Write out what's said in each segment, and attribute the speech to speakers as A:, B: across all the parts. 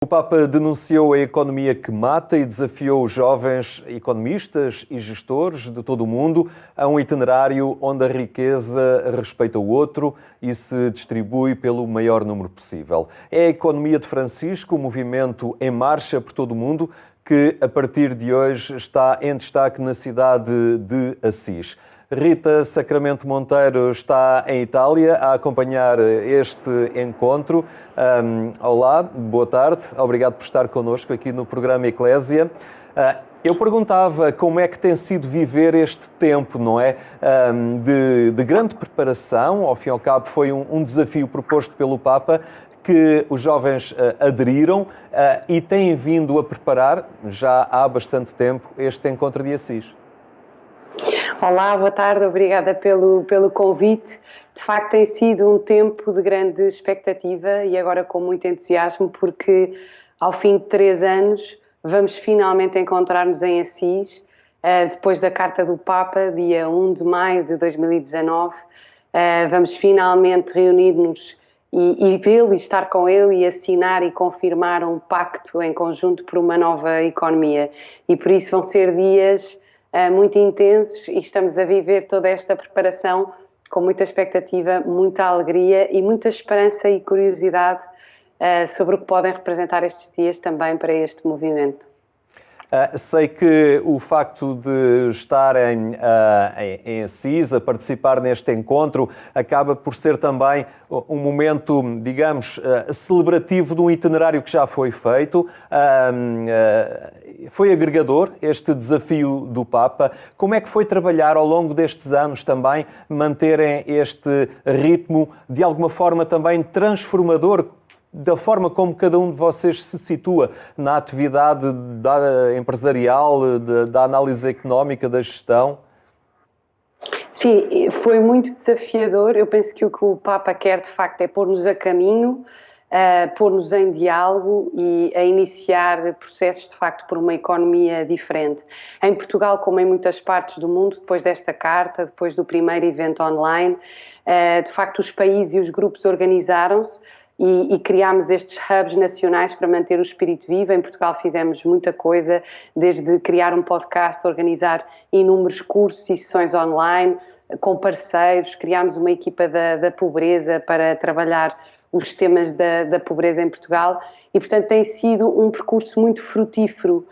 A: O Papa denunciou a economia que mata e desafiou os jovens economistas e gestores de todo o mundo a um itinerário onde a riqueza respeita o outro e se distribui pelo maior número possível. É a economia de Francisco, o movimento em marcha por todo o mundo, que a partir de hoje está em destaque na cidade de Assis. Rita Sacramento Monteiro está em Itália a acompanhar este encontro. Olá, boa tarde, obrigado por estar connosco aqui no programa Eclésia. Eu perguntava como é que tem sido viver este tempo, não é? De grande preparação, ao fim e ao cabo foi um desafio proposto pelo Papa, que os jovens aderiram e têm vindo a preparar, já há bastante tempo, este encontro de Assis.
B: Olá, boa tarde, obrigada pelo convite. De facto tem sido um tempo de grande expectativa e agora com muito entusiasmo, porque ao fim de 3 anos vamos finalmente encontrar-nos em Assis, depois da Carta do Papa, dia 1 de maio de 2019. Vamos finalmente reunir-nos e vê-lo e estar com ele e assinar e confirmar um pacto em conjunto por uma nova economia. E por isso vão ser dias muito intensos e estamos a viver toda esta preparação com muita expectativa, muita alegria e muita esperança e curiosidade sobre o que podem representar estes dias também para este movimento.
A: Sei que o facto de estarem em Assis, a participar neste encontro, acaba por ser também um momento, digamos, celebrativo de um itinerário que já foi feito. Foi agregador este desafio do Papa. Como é que foi trabalhar ao longo destes anos também, manterem este ritmo de alguma forma também transformador, da forma como cada um de vocês se situa na atividade empresarial, da análise económica, da gestão?
B: Sim, foi muito desafiador. Eu penso que o que o Papa quer de facto é pôr-nos a caminho, pôr-nos em diálogo e a iniciar processos de facto por uma economia diferente. Em Portugal, como em muitas partes do mundo, depois desta carta, depois do primeiro evento online, de facto os países e os grupos organizaram-se e criámos estes hubs nacionais para manter o espírito vivo. Em Portugal fizemos muita coisa, desde criar um podcast, organizar inúmeros cursos e sessões online, com parceiros, criámos uma equipa da pobreza para trabalhar os temas da pobreza em Portugal e, portanto, tem sido um percurso muito frutífero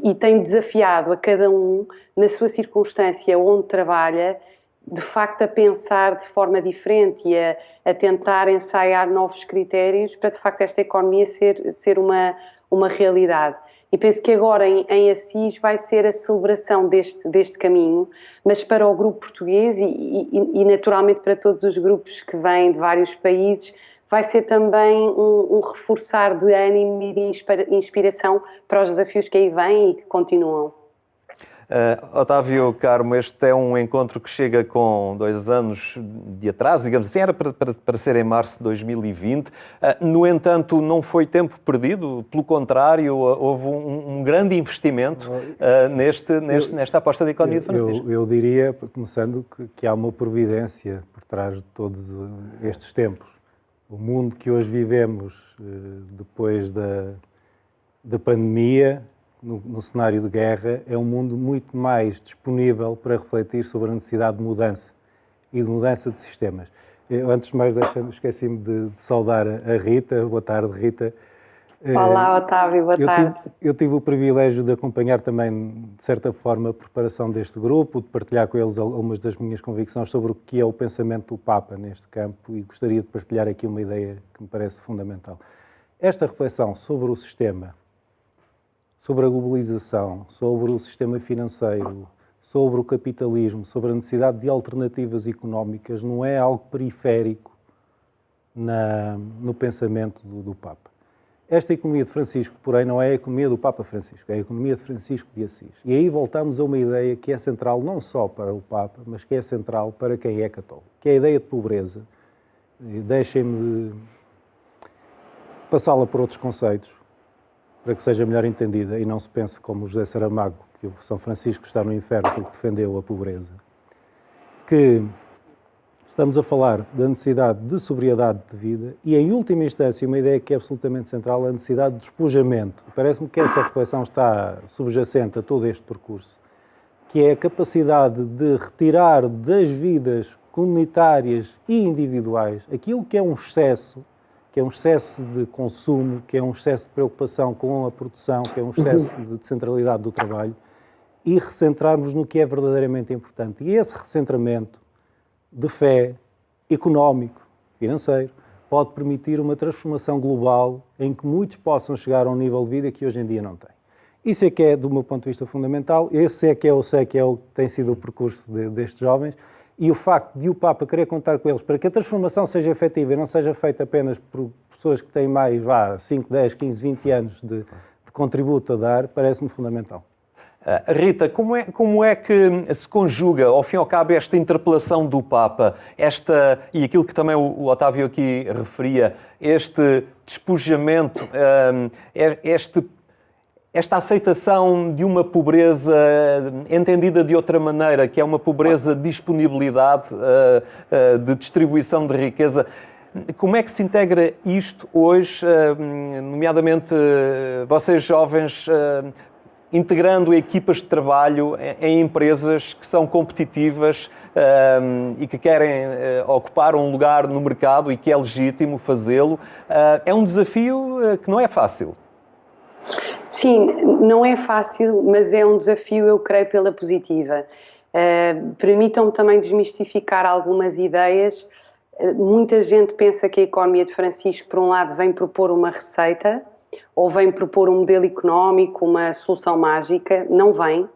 B: e tem desafiado a cada um, na sua circunstância onde trabalha, de facto a pensar de forma diferente e a tentar ensaiar novos critérios para de facto esta economia ser uma realidade. E penso que agora em Assis vai ser a celebração deste caminho, mas para o grupo português e naturalmente para todos os grupos que vêm de vários países, vai ser também um reforçar de ânimo e de inspiração para os desafios que aí vêm e que continuam.
A: Otávio Carmo, este é um encontro que chega com 2 anos de atraso, digamos assim, era para ser em março de 2020. No entanto, não foi tempo perdido, pelo contrário, houve um grande investimento nesta aposta da economia de Francisco.
C: Eu diria, começando, que há uma providência por trás de todos estes tempos. O mundo que hoje vivemos, depois da pandemia, no cenário de guerra, é um mundo muito mais disponível para refletir sobre a necessidade de mudança e de mudança de sistemas. Antes de mais, esqueci-me de saudar a Rita. Boa tarde, Rita.
B: Olá, Otávio, boa tarde.
C: Eu tive o privilégio de acompanhar também, de certa forma, a preparação deste grupo, de partilhar com eles algumas das minhas convicções sobre o que é o pensamento do Papa neste campo e gostaria de partilhar aqui uma ideia que me parece fundamental. Esta reflexão sobre o sistema, sobre a globalização, sobre o sistema financeiro, sobre o capitalismo, sobre a necessidade de alternativas económicas, não é algo periférico no pensamento do Papa. Esta economia de Francisco, porém, não é a economia do Papa Francisco, é a economia de Francisco de Assis. E aí voltamos a uma ideia que é central não só para o Papa, mas que é central para quem é católico, que é a ideia de pobreza. Deixem-me passá-la por outros conceitos, para que seja melhor entendida e não se pense como José Saramago, que o São Francisco está no inferno porque defendeu a pobreza. Que Estamos a falar da necessidade de sobriedade de vida e, em última instância, uma ideia que é absolutamente central, a necessidade de despojamento. Parece-me que essa reflexão está subjacente a todo este percurso, que é a capacidade de retirar das vidas comunitárias e individuais aquilo que é um excesso de consumo, que é um excesso de preocupação com a produção, que é um excesso de centralidade do trabalho, e recentrarmos no que é verdadeiramente importante. E esse recentramento de fé económico, financeiro, pode permitir uma transformação global em que muitos possam chegar a um nível de vida que hoje em dia não têm. Isso é que é, do meu ponto de vista, fundamental. Esse é que eu sei que é o que tem sido o percurso destes jovens. E o facto de o Papa querer contar com eles para que a transformação seja efetiva e não seja feita apenas por pessoas que têm mais 5, 10, 15, 20 anos de contributo a dar, parece-me fundamental.
A: Rita, como é que se conjuga, ao fim e ao cabo, esta interpelação do Papa, e aquilo que também o Otávio aqui referia, este despojamento, esta aceitação de uma pobreza entendida de outra maneira, que é uma pobreza de disponibilidade, de distribuição de riqueza. Como é que se integra isto hoje, nomeadamente vocês jovens, integrando equipas de trabalho em empresas que são competitivas e que querem ocupar um lugar no mercado e que é legítimo fazê-lo? É um desafio que não é fácil.
B: Sim, não é fácil, mas é um desafio, eu creio, pela positiva. Permitam-me também desmistificar algumas ideias. Muita gente pensa que a economia de Francisco, por um lado, vem propor uma receita ou vem propor um modelo económico, uma solução mágica. Não vem.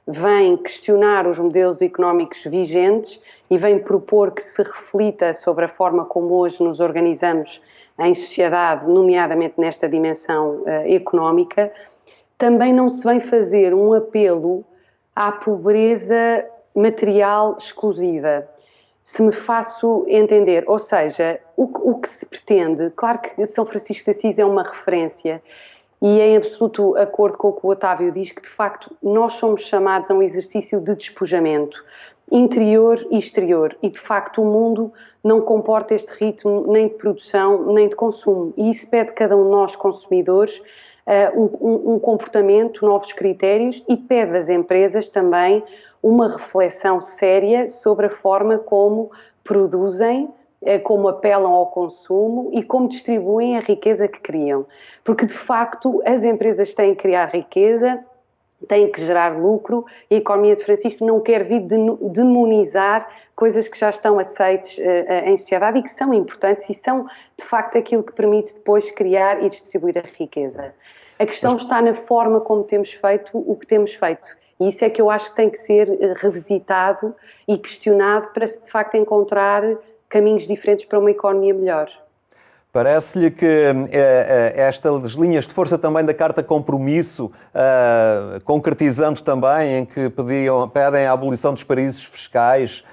B: Vem questionar os modelos económicos vigentes e vem propor que se reflita sobre a forma como hoje nos organizamos em sociedade, nomeadamente nesta dimensão económica. Também não se vem fazer um apelo à pobreza material exclusiva. Se me faço entender, ou seja, o que se pretende, claro que São Francisco de Assis é uma referência e é em absoluto acordo com o que o Otávio diz, que de facto nós somos chamados a um exercício de despojamento interior e exterior e de facto o mundo não comporta este ritmo nem de produção nem de consumo e isso pede cada um de nós consumidores um comportamento, novos critérios e pede às empresas também uma reflexão séria sobre a forma como produzem, como apelam ao consumo e como distribuem a riqueza que criam. Porque, de facto, as empresas têm que criar riqueza, têm que gerar lucro e a economia de Francisco não quer vir demonizar coisas que já estão aceites em sociedade e que são importantes e são, de facto, aquilo que permite depois criar e distribuir a riqueza. A questão está na forma como temos feito o que temos feito. E isso é que eu acho que tem que ser revisitado e questionado para se, de facto, encontrar caminhos diferentes para uma economia melhor.
A: Parece-lhe que estas linhas de força também da Carta Compromisso, concretizando também em que pedem a abolição dos paraísos fiscais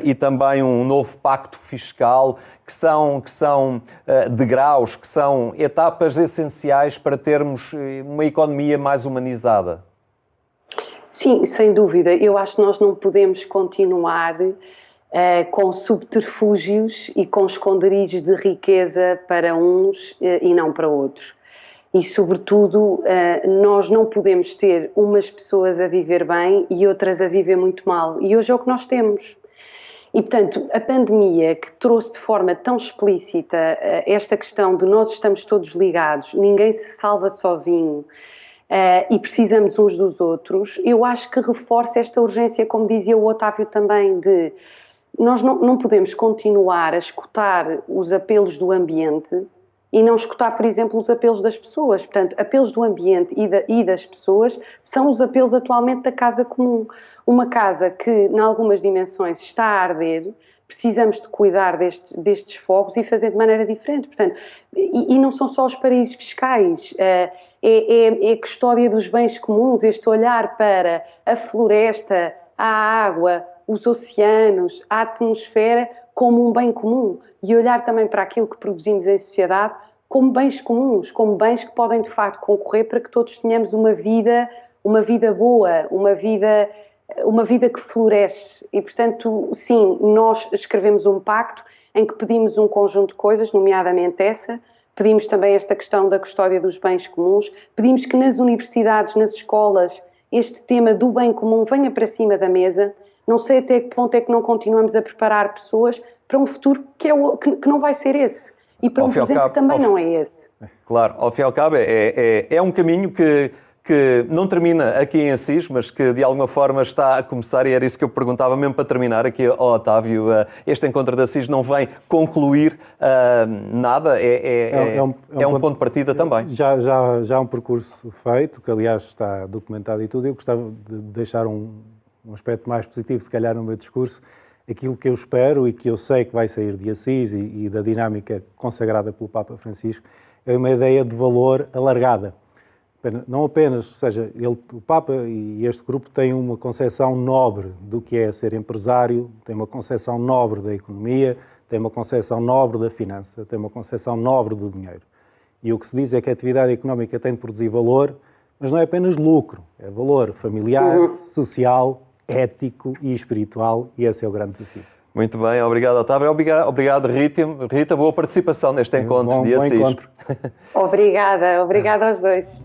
A: e também um novo pacto fiscal, que são degraus, que são etapas essenciais para termos uma economia mais humanizada?
B: Sim, sem dúvida. Eu acho que nós não podemos continuar com subterfúgios e com esconderijos de riqueza para uns e não para outros. E, sobretudo, nós não podemos ter umas pessoas a viver bem e outras a viver muito mal. E hoje é o que nós temos. E, portanto, a pandemia que trouxe de forma tão explícita esta questão de nós estamos todos ligados, ninguém se salva sozinho, e precisamos uns dos outros, eu acho que reforça esta urgência, como dizia o Otávio também, de nós não podemos continuar a escutar os apelos do ambiente e não escutar, por exemplo, os apelos das pessoas. Portanto, apelos do ambiente e das pessoas são os apelos atualmente da casa comum. Uma casa que, em algumas dimensões, está a arder, precisamos de cuidar destes fogos e fazer de maneira diferente. Portanto, e não são só os paraísos fiscais, é a custódia dos bens comuns, este olhar para a floresta, a água, os oceanos, a atmosfera como um bem comum e olhar também para aquilo que produzimos em sociedade como bens comuns, como bens que podem de facto concorrer para que todos tenhamos uma vida boa, uma vida uma vida que floresce. E, portanto, sim, nós escrevemos um pacto em que pedimos um conjunto de coisas, nomeadamente essa. Pedimos também esta questão da custódia dos bens comuns. Pedimos que nas universidades, nas escolas, este tema do bem comum venha para cima da mesa. Não sei até que ponto é que não continuamos a preparar pessoas para um futuro que não vai ser esse. E para um presente que também não é esse.
A: Claro, ao fim e ao cabo é um caminho que não termina aqui em Assis, mas que de alguma forma está a começar, e era isso que eu perguntava mesmo para terminar aqui ao Otávio. Este encontro de Assis não vem concluir nada, é um ponto de partida também.
C: Já há um percurso feito, que aliás está documentado e tudo. Eu gostava de deixar um aspecto mais positivo, se calhar, no meu discurso. Aquilo que eu espero e que eu sei que vai sair de Assis e da dinâmica consagrada pelo Papa Francisco é uma ideia de valor alargada. Não apenas, ou seja, o Papa e este grupo têm uma concepção nobre do que é ser empresário, têm uma concepção nobre da economia, têm uma concepção nobre da finança, têm uma concepção nobre do dinheiro. E o que se diz é que a atividade económica tem de produzir valor, mas não é apenas lucro, é valor familiar, social, ético e espiritual, e esse é o grande desafio.
A: Muito bem, obrigado, Otávio. Obrigado, Rita. Boa participação neste encontro de Assis.
B: Obrigada aos dois.